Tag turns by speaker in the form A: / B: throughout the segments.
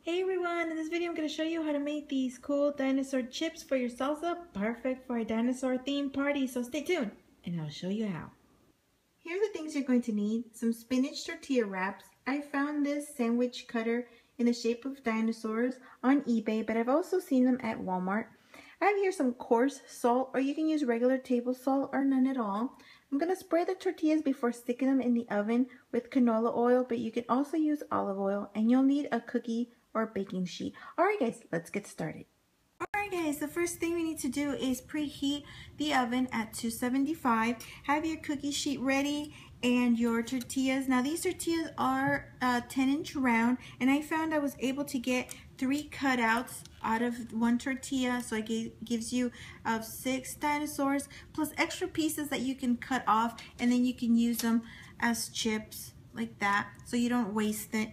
A: Hey everyone, in this video I'm going to show you how to make these cool dinosaur chips for your salsa, perfect for a dinosaur themed party, so stay tuned and I'll show you how. Here are the things you're going to need: some spinach tortilla wraps. I found this sandwich cutter in the shape of dinosaurs on eBay, but I've also seen them at Walmart. I have here some coarse salt, or you can use regular table salt or none at all. I'm going to spray the tortillas before sticking them in the oven with canola oil, but you can also use olive oil, and you'll need a cookie or baking sheet. Alright guys, let's get started. Alright guys, the first thing we need to do is preheat the oven at 275. Have your cookie sheet ready and your tortillas. Now these tortillas are 10-inch round, and I found I was able to get 3 cutouts out of one tortilla, so it gives you 6 dinosaurs plus extra pieces that you can cut off, and then you can use them as chips like that so you don't waste it.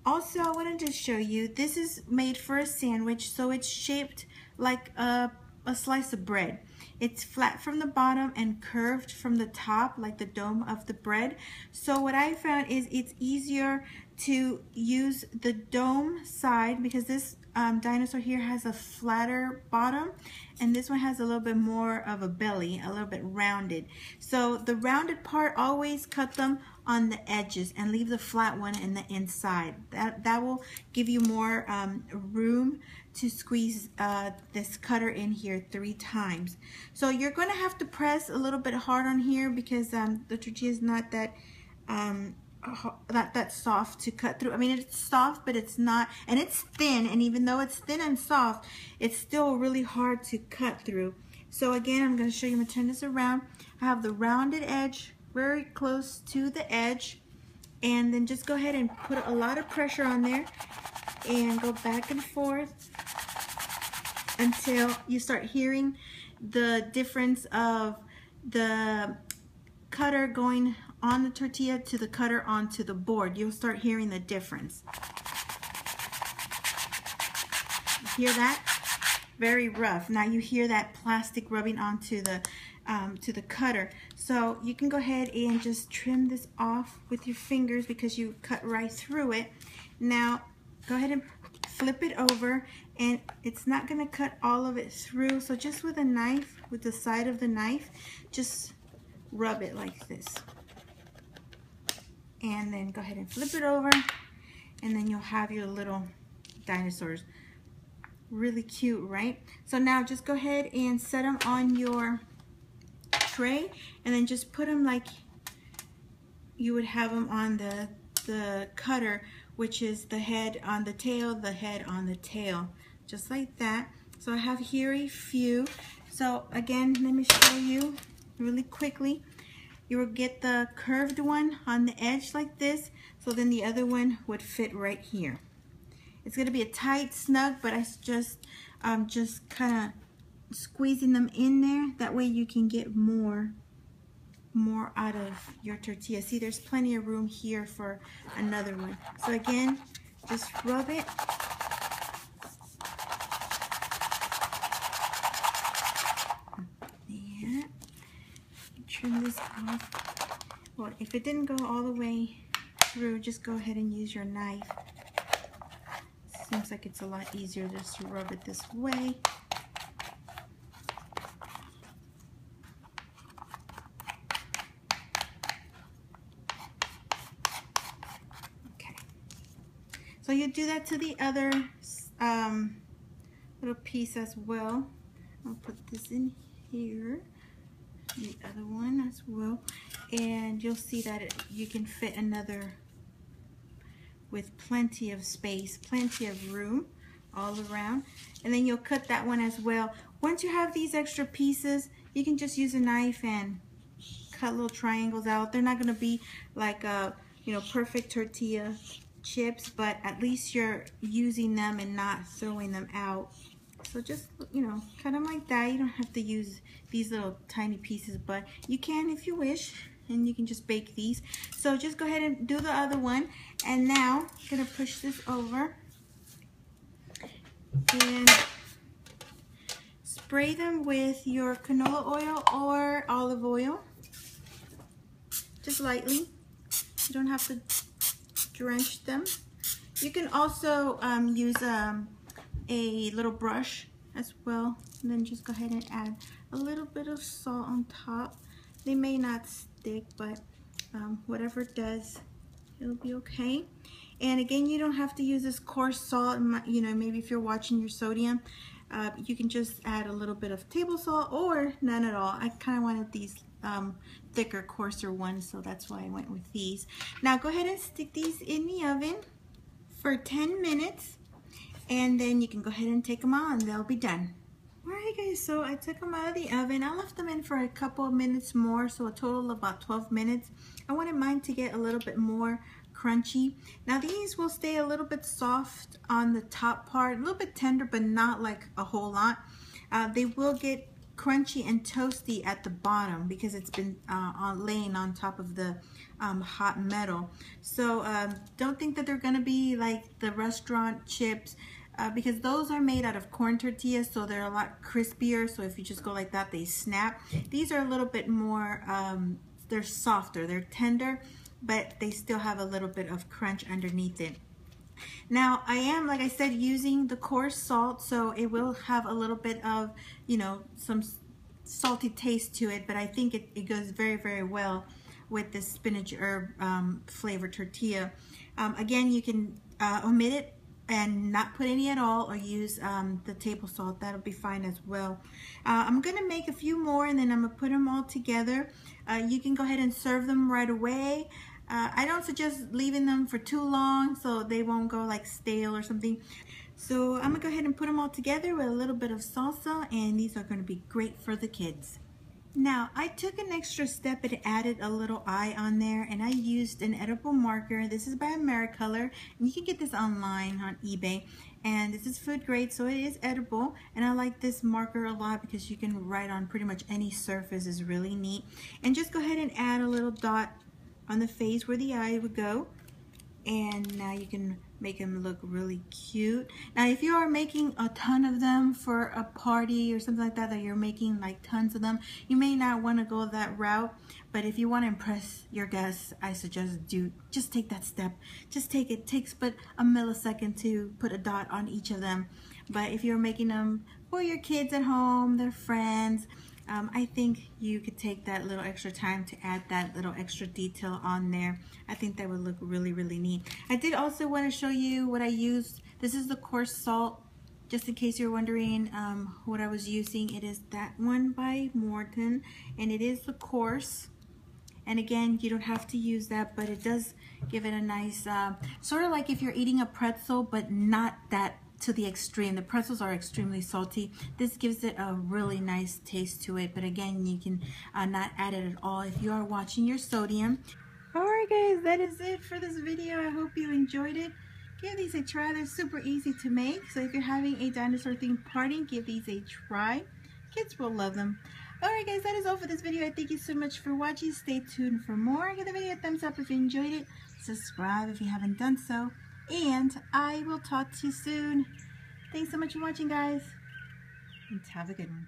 A: Also, I wanted to show you, this is made for a sandwich, so it's shaped like a slice of bread. It's flat from the bottom and curved from the top, like the dome of the bread. So what I found is it's easier to use the dome side, because this dinosaur here has a flatter bottom, and this one has a little bit more of a belly, a little bit rounded. So the rounded part, always cut them on the edges and leave the flat one in the inside. That will give you more room to squeeze this cutter in here 3 times. So you're going to have to press a little bit hard on here, because the tortilla is not that that soft to cut through. I mean, it's soft, but it's not, and it's thin, and even though it's thin and soft, it's still really hard to cut through. So again, I'm going to show you. I'm going to turn this around. I have the rounded edge very close to the edge, and then just go ahead and put a lot of pressure on there and go back and forth until you start hearing the difference of the cutter going on the tortilla to the cutter onto the board. You'll start hearing the difference. You hear that? Very rough. Now you hear that plastic rubbing onto the to the cutter. So you can go ahead and just trim this off with your fingers, because you cut right through it. Now go ahead and flip it over, and it's not going to cut all of it through, so just with a knife, with the side of the knife, just rub it like this, and then go ahead and flip it over, and then you'll have your little dinosaurs. Really cute, right? So now just go ahead and set them on your tray, and then just put them like you would have them on the cutter, which is the head on the tail, the head on the tail, just like that. So I have here a few. So again, let me show you really quickly. You will get the curved one on the edge like this, so then the other one would fit right here. It's going to be a tight snug, but I just kind of squeezing them in there. That way you can get more out of your tortilla. See, there's plenty of room here for another one. So again, just rub it. Yeah. Trim this off. Well, if it didn't go all the way through, just go ahead and use your knife. Seems like it's a lot easier just to rub it this way. Okay. So you do that to the other little piece as well. I'll put this in here. The other one as well, and you'll see that you can fit another with plenty of space, plenty of room all around. And then you'll cut that one as well. Once you have these extra pieces, you can just use a knife and cut little triangles out. They're not going to be like perfect tortilla chips, but at least you're using them and not throwing them out. So just, cut them like that. You don't have to use these little tiny pieces, but you can if you wish, and you can just bake these. So just go ahead and do the other one. And now I'm going to push this over and spray them with your canola oil or olive oil. Just lightly. You don't have to drench them. You can also use a little brush as well, and then just go ahead and add a little bit of salt on top. They may not stick, but whatever it does, it'll be okay. And again, you don't have to use this coarse salt. You know, maybe if you're watching your sodium, you can just add a little bit of table salt or none at all. I kind of wanted these thicker, coarser ones, so that's why I went with these. Now go ahead and stick these in the oven for 10 minutes, and then you can go ahead and take them out and they'll be done. Alright guys, so I took them out of the oven. I left them in for a couple of minutes more, so a total of about 12 minutes. I wanted mine to get a little bit more crunchy. Now these will stay a little bit soft on the top part, a little bit tender, but not like a whole lot. They will get crunchy and toasty at the bottom because it's been laying on top of the hot metal. So don't think that they're gonna be like the restaurant chips, because those are made out of corn tortillas, so they're a lot crispier. So if you just go like that, they snap. These are a little bit more, they're softer, they're tender, but they still have a little bit of crunch underneath it. Now I am, like I said, using the coarse salt, so it will have a little bit of, you know, some salty taste to it, but I think it goes very, very well with this spinach herb flavored tortilla. Again, you can omit it and not put any at all, or use the table salt. That'll be fine as well. I'm gonna make a few more and then I'm gonna put them all together. You can go ahead and serve them right away. I don't suggest leaving them for too long so they won't go like stale or something. So I'm gonna go ahead and put them all together with a little bit of salsa, and these are gonna be great for the kids. Now I took an extra step and added a little eye on there, and I used an edible marker. This is by AmeriColor, and you can get this online on eBay, and this is food grade, so it is edible. And I like this marker a lot because you can write on pretty much any surface. Is really neat. And just go ahead and add a little dot on the face where the eye would go, and now you can make them look really cute. Now if you are making a ton of them for a party or something like that, that you're making like tons of them, you may not want to go that route, but if you want to impress your guests, I suggest just take that step. Just take it. Takes but a millisecond to put a dot on each of them. But if you're making them for your kids at home, their friends, I think you could take that little extra time to add that little extra detail on there. I think that would look really, really neat. I did also want to show you what I used. This is the coarse salt, just in case you're wondering what I was using. It is that one by Morton, and it is the coarse. And again, you don't have to use that, but it does give it a nice, sort of like if you're eating a pretzel, but not that to the extreme. The pretzels are extremely salty. This gives it a really nice taste to it, but again, you can not add it at all if you are watching your sodium. Alright guys, that is it for this video. I hope you enjoyed it. Give these a try. They're super easy to make, so if you're having a dinosaur themed party, give these a try. Kids will love them. Alright guys, that is all for this video. I thank you so much for watching. Stay tuned for more. Give the video a thumbs up if you enjoyed it. Subscribe if you haven't done so. And I will talk to you soon. Thanks so much for watching, guys. And have a good one.